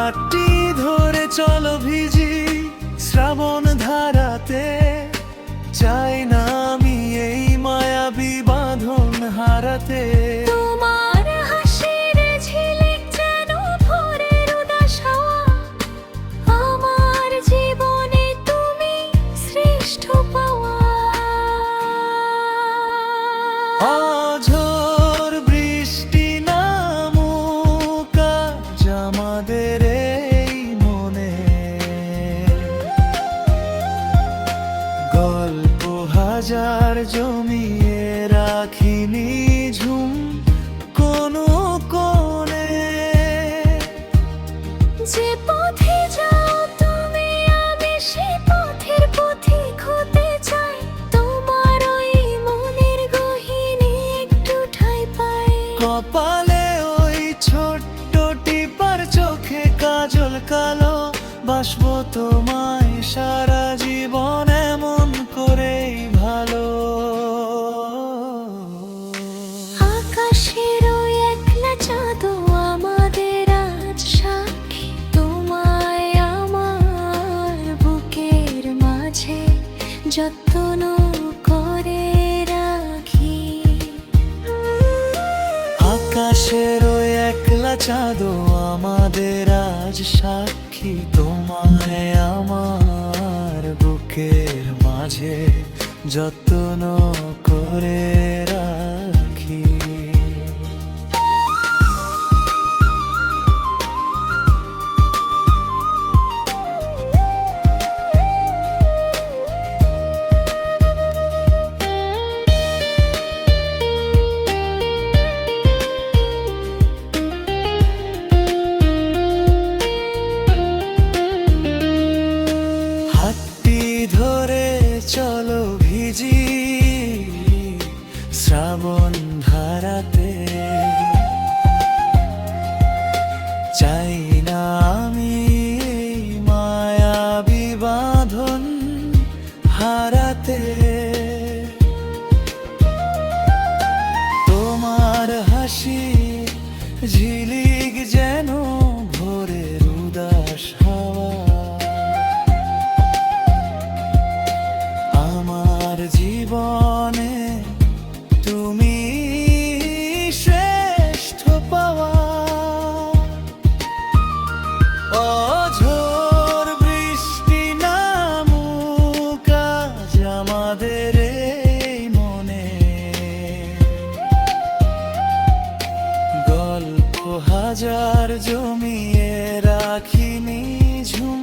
হাতটি ধরে চলো ভিজি শ্রাবণ ধারাতে, চাই না আমি এই মায়াবী বাঁধন হারাতে। তোমার হাসির ঝিলিক যেন ভোরের উদাস হাওয়া, আমার জীবনে তুমি শ্রেষ্ঠ পাওয়া। ঝড় বৃষ্টি নামুক আজ আমাদের এই মনে, গল্প হাজার জমিয়ে রাখিনি ঝুম কোনো কোণে। যে পথে যাও তুমি আমি সে পথের পথিক হতে চাই, তোমার ওই মনের গহীনে একটু ঠাঁই পাই। কপালে ওই ছোট্ট টিপার চোখে কাজল কালো, বাসবো তোমায় সারা জীবন এমন করেই ভালো। আকাশের ওই একলা চাঁদও আমাদের আজ সাক্ষী, তোমায় আমার বুকের মাঝে যত্ন করে রাখি। আকাশের ওই একলা চাঁদও আমাদের আজ সাক্ষী, তোমায় আমার বুকের মাঝে যত্ন করে রাখি। হাতটি ধরে চলো ভিজি শ্রাবণ ধারাতে, চাই না আমি এই মায়াবী বাঁধন হারাতে। তোমার হাসি ঝিলিক যেন ভোরের উদাস হাওয়া, আমার জীবনে তুমি শ্রেষ্ঠ পাওয়া। ঝড় বৃষ্টি নামুক আজ আমাদের এই মনে, গল্প হাজার জমিয়ে রাখিনি ঝুম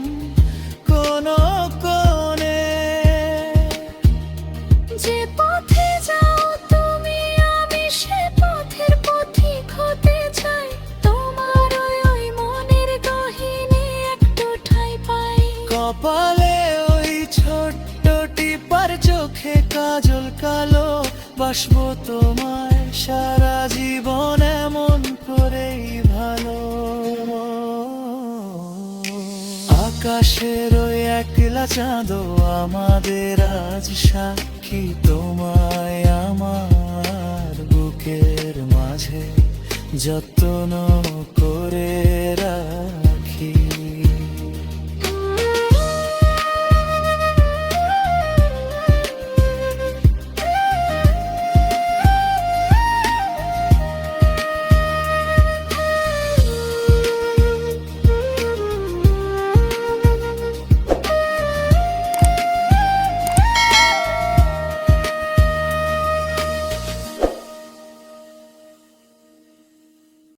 কোনো কোণে। যে পথে যাও তুমি আমি সে পথের পথিক হতে চাই, তোমার ওই মনের গহীনে একটু ঠাঁই পাই। কপালে ওই ছোট্ট টিপার চোখে কাজল কালো, বাসবো তোমায় সারা জীবন এমন করেই ভালো। আকাশের ওই একলা চাঁদও আমাদের আজ সাক্ষী, তোমায় আমার বুকের মাঝে যত্ন করে রাখি।